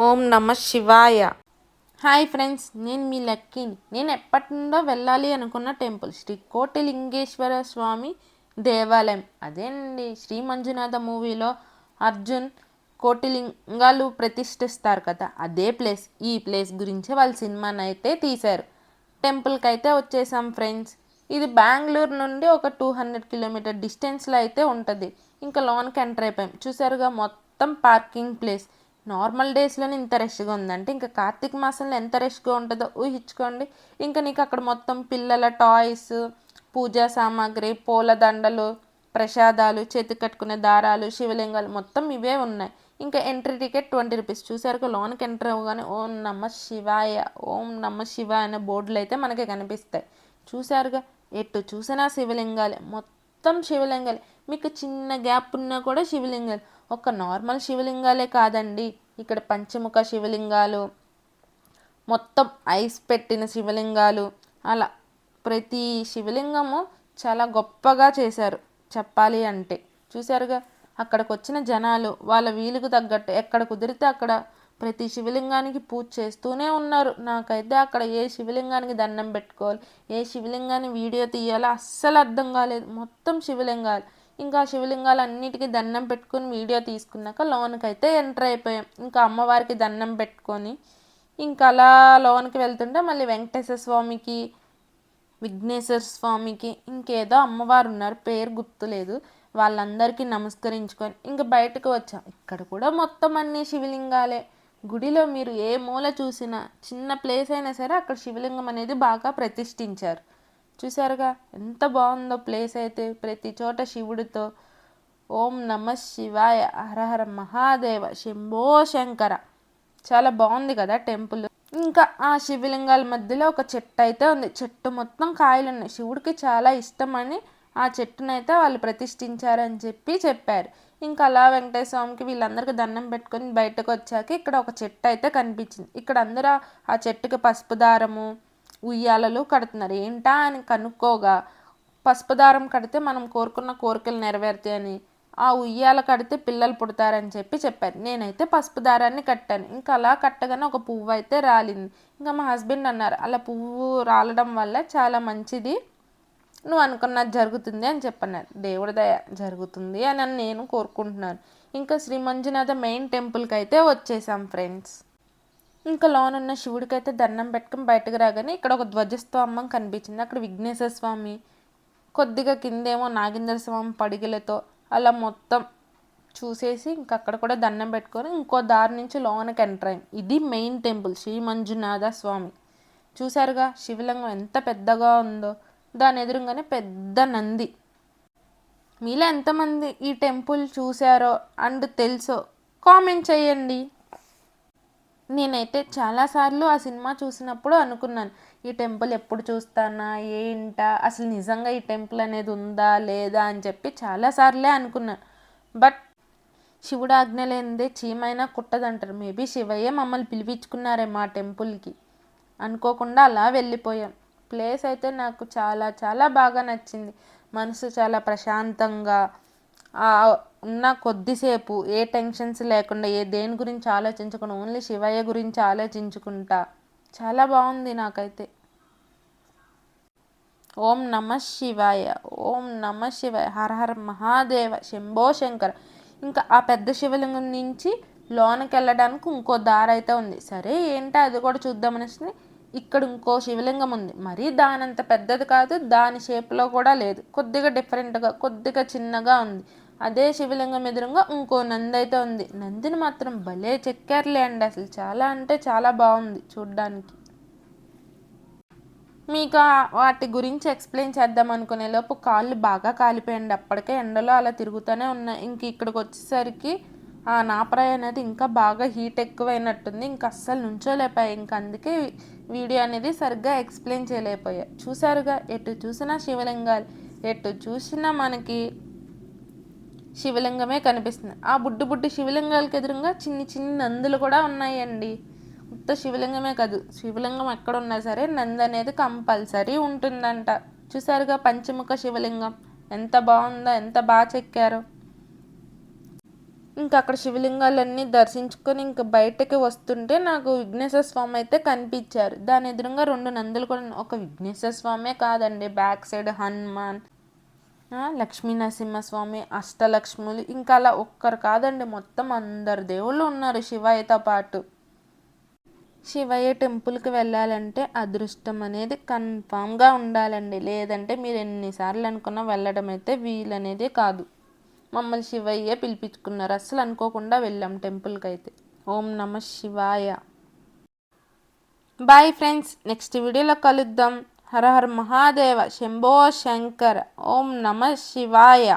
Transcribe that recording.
ఓం నమ శివాయ. Hi friends, నేను మీ లక్కీని. నేను ఎప్పటి నుండో వెళ్ళాలి అనుకున్న టెంపుల్ శ్రీ కోటిలింగేశ్వర స్వామి దేవాలయం. అదేనండి, శ్రీ మంజునాథ మూవీలో అర్జున్ కోటిలింగాలు ప్రతిష్ఠిస్తారు కదా, అదే ప్లేస్. ఈ ప్లేస్ గురించి వాళ్ళ సినిమాని అయితే తీశారు. టెంపుల్కి అయితే వచ్చేసాం ఫ్రెండ్స్. ఇది బెంగళూరు నుండి ఒక 200 కిలోమీటర్ డిస్టెన్స్లో అయితే ఉంటుంది. ఇంకా లోన్కి ఎంటర్ అయిపోయాం. చూసారుగా, మొత్తం పార్కింగ్ ప్లేస్. నార్మల్ డేస్లోనే ఇంత రష్గా ఉందంటే ఇంకా కార్తీక మాసంలో ఎంత రష్గా ఉంటుందో ఊహించుకోండి. ఇంకా నీకు అక్కడ మొత్తం పిల్లల టాయ్స్, పూజా సామాగ్రి, పూలదండలు, ప్రసాదాలు, చేతి కట్టుకునే దారాలు, శివలింగాలు మొత్తం ఇవే ఉన్నాయి. ఇంకా ఎంట్రీ టికెట్ 20 రూపీస్. చూసారుగా, లోన్కి ఎంటర్ అవ్వగానే ఓం నమ శివాయ, ఓం నమ శివాయ అనే బోర్డులు అయితే మనకి కనిపిస్తాయి. చూసారుగా, ఎటు చూసినా శివలింగాలే, మొత్తం శివలింగాలే. మీకు చిన్న గ్యాప్ ఉన్నా కూడా శివలింగాలు. ఒక నార్మల్ శివలింగాలే కాదండి, ఇక్కడ పంచముఖ శివలింగాలు, మొత్తం ఐస్ పెట్టిన శివలింగాలు, అలా ప్రతి శివలింగము చాలా గొప్పగా చేశారు చెప్పాలి అంటే. చూసారుగా, అక్కడికి వచ్చిన జనాలు వాళ్ళ వీలుకు తగ్గట్టు ఎక్కడ కుదిరితే అక్కడ ప్రతి శివలింగానికి పూజ చేస్తూనే ఉన్నారు. నాకైతే అక్కడ ఏ శివలింగానికి దండం పెట్టుకోవాలి, ఏ శివలింగాన్ని వీడియో తీయాలో అస్సలు అర్థం కాలేదు. మొత్తం శివలింగాలు. ఇంకా శివలింగాలన్నిటికీ దండం పెట్టుకుని వీడియో తీసుకున్నాక లోనికి అయితే ఎంటర్ అయిపోయాం. ఇంకా అమ్మవారికి దండం పెట్టుకొని ఇంకా అలా లోనికి వెళ్తుంటే మళ్ళీ వెంకటేశ్వర స్వామికి, విఘ్నేశ్వర స్వామికి, ఇంకేదో అమ్మవారు ఉన్నారు, పేరు గుర్తులేదు, వాళ్ళందరికీ నమస్కరించుకొని ఇంకా బయటకు వచ్చాం. ఇక్కడ కూడా మొత్తం అన్ని శివలింగాలే. గుడిలో మీరు ఏ మూల చూసినా, చిన్న ప్లేస్ అయినా సరే అక్కడ శివలింగం అనేది బాగా ప్రతిష్ఠించారు. చూసారుగా, ఎంత బాగుందో ప్లేస్ అయితే. ప్రతి చోట శివుడితో ఓం నమ శివాయ, హరహర మహాదేవ, శంభో శంకర. చాలా బాగుంది కదా టెంపుల్. ఇంకా ఆ శివలింగాల మధ్యలో ఒక చెట్టు అయితే ఉంది. చెట్టు మొత్తం కాయలు ఉన్నాయి. శివుడికి చాలా ఇష్టమని ఆ చెట్టునైతే వాళ్ళు ప్రతిష్ఠించారని చెప్పారు. ఇంకా అలా వెంకటేశ్వర స్వామికి వీళ్ళందరికీ దండం పెట్టుకొని బయటకు వచ్చాక ఇక్కడ ఒక చెట్టు అయితే కనిపించింది. ఇక్కడ అందరూ ఆ చెట్టుకి పసుపు దారము, ఉయ్యాలలు కడుతున్నారు. ఏంటా అని కనుక్కోగా, పసుపు దారం కడితే మనం కోరుకున్న కోరికలు నెరవేరుతాయని, ఆ ఉయ్యాల కడితే పిల్లలు పుడతారని చెప్పారు. నేనైతే పసుపు దారాన్ని కట్టాను. ఇంకా అలా కట్టగానే ఒక పువ్వు అయితే రాలింది. ఇంకా మా హస్బెండ్ అన్నారు, అలా పువ్వు రాలడం వల్ల చాలా మంచిది, నువ్వు అనుకున్నది జరుగుతుంది అని చెప్పన్నారు. దేవుడి దయ జరుగుతుంది అని నేను కోరుకుంటున్నాను. ఇంకా శ్రీ మంజునాథ మెయిన్ టెంపుల్కి అయితే వచ్చేసాం ఫ్రెండ్స్. ఇంకా లోనున్న శివుడికి అయితే దండం పెట్టుకుని బయటకు రాగానే ఇక్కడ ఒక ధ్వజస్తంభం కనిపించింది. అక్కడ విఘ్నేశ్వర స్వామి, కొద్దిగా కిందేమో నాగేంద్ర స్వామి పడిగలతో అలా మొత్తం చూసేసి ఇంకా అక్కడ కూడా దండం పెట్టుకొని ఇంకో దారి నుంచి లోనకి ఎంటర్ అయ్యాం. ఇది మెయిన్ టెంపుల్ శ్రీ మంజునాథ స్వామి. చూసారుగా, శివలింగం ఎంత పెద్దగా ఉందో. దాని ఎదురుగానే పెద్ద నంది. మీలో ఎంతమంది ఈ టెంపుల్ చూసారో అండ్ తెలుసో కామెంట్ చేయండి. నేనైతే చాలాసార్లు ఆ సినిమా చూసినప్పుడు అనుకున్నాను, ఈ టెంపుల్ ఎప్పుడు చూస్తానా ఏంటా, అసలు నిజంగా ఈ టెంపుల్ అనేది ఉందా లేదా అని చాలాసార్లే అనుకున్నాను. బట్ శివుడు ఆజ్ఞ లేనిదే చీమైనా కుట్టదంటారు. మేబీ శివయ్యే మమ్మల్ని పిలిపించుకున్నారేమో ఆ టెంపుల్కి. అనుకోకుండా అలా వెళ్ళిపోయాం. ప్లేస్ అయితే నాకు చాలా చాలా బాగా నచ్చింది. మనసు చాలా ప్రశాంతంగా, ఉన్న కొద్దిసేపు ఏ టెన్షన్స్ లేకుండా, దేని గురించి ఆలోచించకుండా ఓన్లీ శివయ్య గురించి ఆలోచించుకుంటా చాలా బాగుంది నాకైతే. ఓం నమ శివాయ, ఓం నమ శివాయ, హరహర మహాదేవ, శంభో శంకర. ఇంకా ఆ పెద్ద శివలింగం నుంచి లోనకి వెళ్ళడానికి ఇంకో దారి అయితే ఉంది. సరే ఏంటో అది కూడా చూద్దామనేసి ఇక్కడ ఇంకో శివలింగం ఉంది. మరీ దానంత పెద్దది కాదు, దాని షేప్లో కూడా లేదు, కొద్దిగా డిఫరెంట్గా, కొద్దిగా చిన్నగా ఉంది. అదే శివలింగం ఎదురుగా ఇంకో నంది అయితే ఉంది. నందిని మాత్రం భలే చెక్కారులే అండి, అసలు చాలా అంటే చాలా బాగుంది చూడ్డానికి. మీకు వాటి గురించి ఎక్స్ప్లెయిన్ చేద్దాం అనుకునే లోపు కాళ్ళు బాగా కాలిపోయండి. అప్పటికే ఎండలో అలా తిరుగుతూనే ఉన్నాయి. ఇంక ఇక్కడికి వచ్చేసరికి ఆ నాపరాయి అనేది ఇంకా బాగా హీట్ ఎక్కువైనట్టుంది. ఇంక అస్సలు నుంచోలేకపోయాయి. ఇంక అందుకే వీడియో అనేది సరిగ్గా ఎక్స్ప్లెయిన్ చేయలేకపోయా. చూసారుగా, ఎటు చూసినా శివలింగాలు, ఎటు చూసినా మనకి శివలింగమే కనిపిస్తుంది. ఆ బుడ్డి బుడ్డి శివలింగాలకి ఎదురుగా చిన్ని చిన్ని నందులు కూడా ఉన్నాయండి. ఉత్త శివలింగమే కాదు, శివలింగం ఎక్కడ ఉన్నా సరే నంది అనేది కంపల్సరీ ఉంటుందంట. చూసారుగా, పంచముఖ శివలింగం ఎంత బాగుందో, ఎంత బాగా చెక్కారో. ఇంకా అక్కడ శివలింగాలన్నీ దర్శించుకొని ఇంకా బయటకి వస్తుంటే నాకు విఘ్నేశ్వర స్వామి అయితే కనిపించారు. దాని ఎదురుగా 2 నందులు కూడా, ఒక విఘ్నేశ్వర స్వామే కాదండి, బ్యాక్ సైడ్ హనుమాన్, లక్ష్మీ నరసింహస్వామి, అష్టలక్ష్ములు, ఇంకా అలా ఒక్కరు కాదండి, మొత్తం అందరు దేవుళ్ళు ఉన్నారు శివయ్యతో పాటు. శివయ్య టెంపుల్కి వెళ్ళాలంటే అదృష్టం అనేది కన్ఫామ్గా ఉండాలండి. లేదంటే మీరు ఎన్నిసార్లు అనుకున్నా వెళ్ళడం అయితే వీలనేది కాదు. మమ్మల్ని శివయ్య పిలిపించుకున్నారు, అస్సలు అనుకోకుండా వెళ్ళాం టెంపుల్కి అయితే. ఓం నమ శివాయ. బాయ్ ఫ్రెండ్స్, నెక్స్ట్ వీడియోలో కలుద్దాం. హర హర మహాదేవ, శంభో శంకర, ఓం నమ శివాయ.